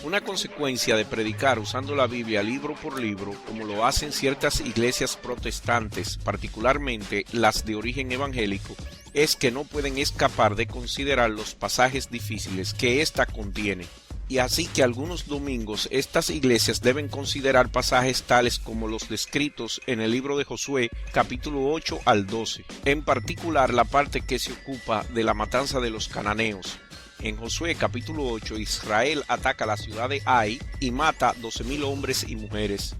Una consecuencia de predicar usando la Biblia libro por libro, como lo hacen ciertas iglesias protestantes, particularmente las de origen evangélico, es que no pueden escapar de considerar los pasajes difíciles que ésta contiene. Y así que algunos domingos estas iglesias deben considerar pasajes tales como los descritos en el libro de Josué, capítulo 8 al 12, en particular la parte que se ocupa de la matanza de los cananeos. En Josué capítulo 8, Israel ataca la ciudad de Ai y mata 12,000 hombres y mujeres,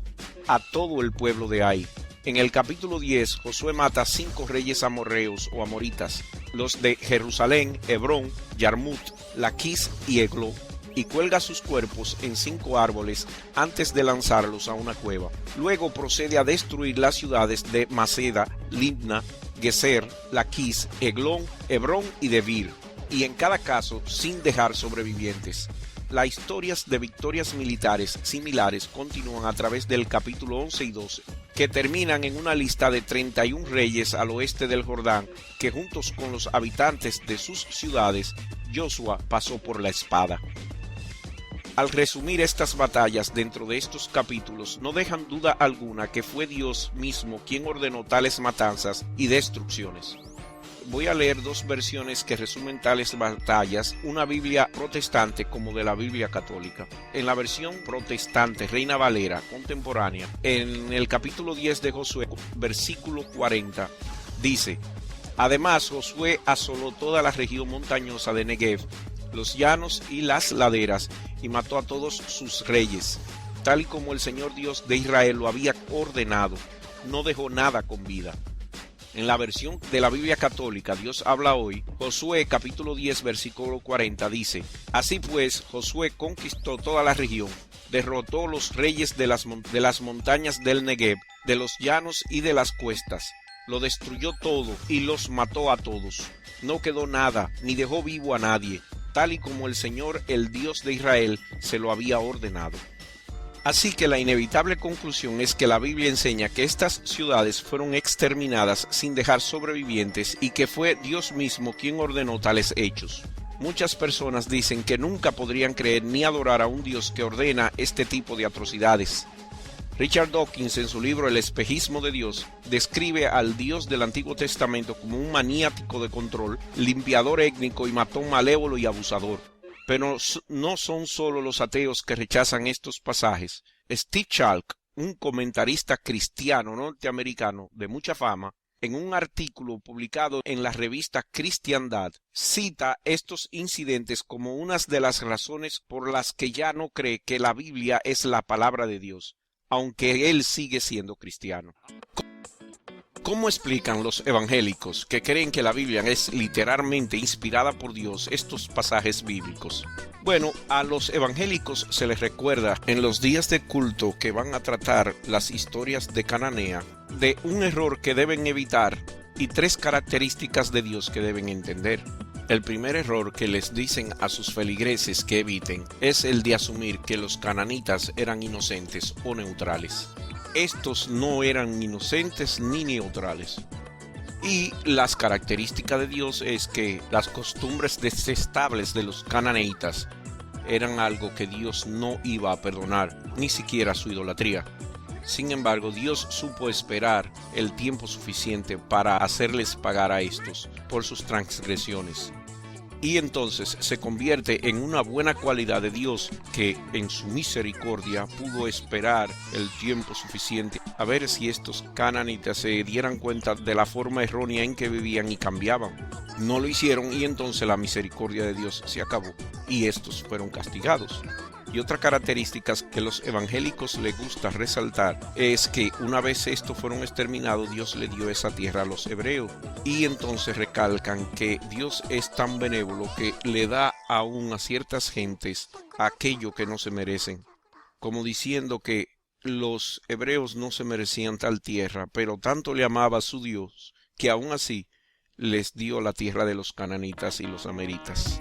a todo el pueblo de Ai. En el capítulo 10, Josué mata a 5 reyes amorreos o amoritas, los de Jerusalén, Hebrón, Yarmut, Laquis y Eglón, y cuelga sus cuerpos en 5 árboles antes de lanzarlos a una cueva. Luego procede a destruir las ciudades de Maceda, Libna, Geser, Laquis, Eglón, Hebrón y Debir, y en cada caso sin dejar sobrevivientes. Las historias de victorias militares similares continúan a través del capítulo 11 y 12, que terminan en una lista de 31 reyes al oeste del Jordán, que juntos con los habitantes de sus ciudades, Josué pasó por la espada. Al resumir estas batallas dentro de estos capítulos, no dejan duda alguna que fue Dios mismo quien ordenó tales matanzas y destrucciones. Voy a leer 2 versiones que resumen tales batallas, una Biblia protestante como de la Biblia católica. En la versión protestante, Reina Valera, contemporánea, en el capítulo 10 de Josué, versículo 40, dice: Además, Josué asoló toda la región montañosa de Negev, los llanos y las laderas, y mató a todos sus reyes, tal y como el Señor Dios de Israel lo había ordenado. No dejó nada con vida. En la versión de la Biblia católica, Dios habla hoy, Josué capítulo 10 versículo 40 dice: Así pues, Josué conquistó toda la región, derrotó los reyes de las montañas del Negev, de los llanos y de las cuestas, lo destruyó todo y los mató a todos. No quedó nada, ni dejó vivo a nadie, tal y como el Señor, el Dios de Israel, se lo había ordenado. Así que la inevitable conclusión es que la Biblia enseña que estas ciudades fueron exterminadas sin dejar sobrevivientes y que fue Dios mismo quien ordenó tales hechos. Muchas personas dicen que nunca podrían creer ni adorar a un Dios que ordena este tipo de atrocidades. Richard Dawkins, en su libro El espejismo de Dios, describe al Dios del Antiguo Testamento como un maniático de control, limpiador étnico y matón malévolo y abusador. Pero no son solo los ateos que rechazan estos pasajes. Steve Chalk, un comentarista cristiano norteamericano de mucha fama, en un artículo publicado en la revista Cristiandad, cita estos incidentes como unas de las razones por las que ya no cree que la Biblia es la palabra de Dios, aunque él sigue siendo cristiano. ¿Cómo explican los evangélicos que creen que la Biblia es literalmente inspirada por Dios estos pasajes bíblicos? Bueno, a los evangélicos se les recuerda en los días de culto que van a tratar las historias de Cananea de un error que deben evitar y 3 características de Dios que deben entender. El primer error que les dicen a sus feligreses que eviten es el de asumir que los cananitas eran inocentes o neutrales. Estos no eran inocentes ni neutrales. Y las características de Dios es que las costumbres detestables de los cananeitas eran algo que Dios no iba a perdonar, ni siquiera su idolatría. Sin embargo, Dios supo esperar el tiempo suficiente para hacerles pagar a estos por sus transgresiones. Y entonces se convierte en una buena cualidad de Dios que en su misericordia pudo esperar el tiempo suficiente a ver si estos cananitas se dieran cuenta de la forma errónea en que vivían y cambiaban. No lo hicieron y entonces la misericordia de Dios se acabó y estos fueron castigados. Y otra característica que los evangélicos les gusta resaltar es que una vez estos fueron exterminados, Dios le dio esa tierra a los hebreos. Y entonces recalcan que Dios es tan benévolo que le da aún a ciertas gentes aquello que no se merecen. Como diciendo que los hebreos no se merecían tal tierra, pero tanto le amaba a su Dios que aún así les dio la tierra de los cananitas y los ameritas.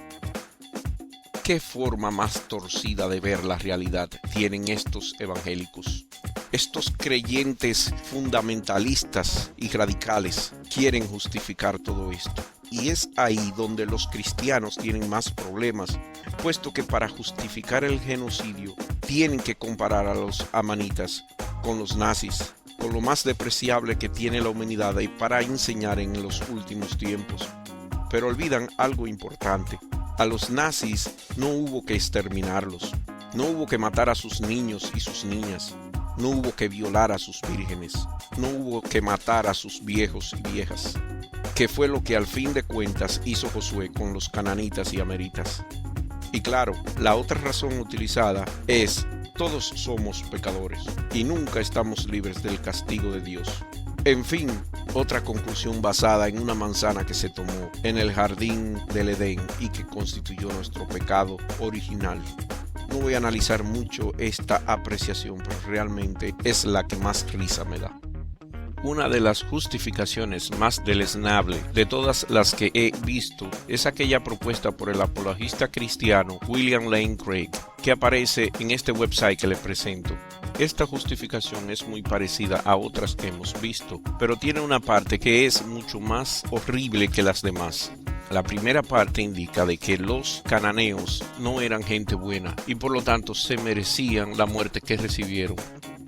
¿Qué forma más torcida de ver la realidad tienen estos evangélicos? Estos creyentes fundamentalistas y radicales quieren justificar todo esto. Y es ahí donde los cristianos tienen más problemas, puesto que para justificar el genocidio tienen que comparar a los amanitas con los nazis, con lo más despreciable que tiene la humanidad y para enseñar en los últimos tiempos. Pero olvidan algo importante. A los nazis no hubo que exterminarlos, no hubo que matar a sus niños y sus niñas, no hubo que violar a sus vírgenes, no hubo que matar a sus viejos y viejas, que fue lo que al fin de cuentas hizo Josué con los cananitas y ameritas. Y claro, la otra razón utilizada es: todos somos pecadores y nunca estamos libres del castigo de Dios. En fin, otra conclusión basada en una manzana que se tomó en el jardín del Edén y que constituyó nuestro pecado original. No voy a analizar mucho esta apreciación, pero realmente es la que más risa me da. Una de las justificaciones más deleznables de todas las que he visto es aquella propuesta por el apologista cristiano William Lane Craig, que aparece en este website que le presento. Esta justificación es muy parecida a otras que hemos visto, pero tiene una parte que es mucho más horrible que las demás. La primera parte indica de que los cananeos no eran gente buena y por lo tanto se merecían la muerte que recibieron.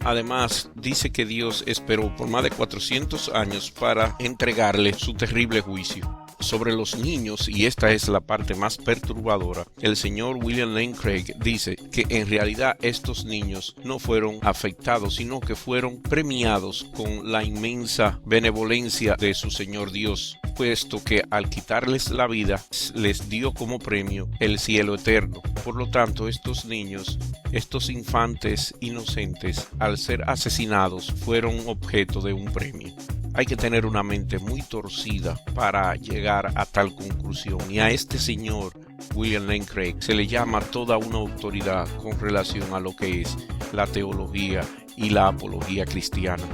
Además, dice que Dios esperó por más de 400 años para entregarle su terrible juicio. Sobre los niños, y esta es la parte más perturbadora, el señor William Lane Craig dice que en realidad estos niños no fueron afectados, sino que fueron premiados con la inmensa benevolencia de su Señor Dios, puesto que al quitarles la vida, les dio como premio el cielo eterno. Por lo tanto, estos niños, estos infantes inocentes, al ser asesinados, fueron objeto de un premio. Hay que tener una mente muy torcida para llegar a tal conclusión. Y a este señor, William Lane Craig, se le llama toda una autoridad con relación a lo que es la teología y la apología cristiana.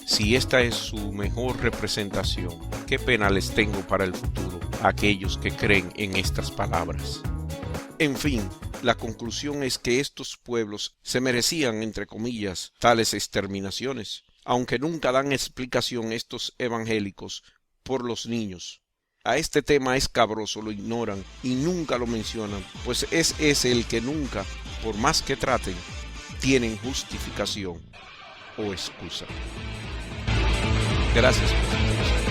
Si esta es su mejor representación, qué pena les tengo para el futuro a aquellos que creen en estas palabras. En fin, la conclusión es que estos pueblos se merecían, entre comillas, tales exterminaciones, aunque nunca dan explicación estos evangélicos por los niños. A este tema escabroso lo ignoran y nunca lo mencionan, pues es ese el que nunca, por más que traten, tienen justificación o excusa. Gracias por su atención.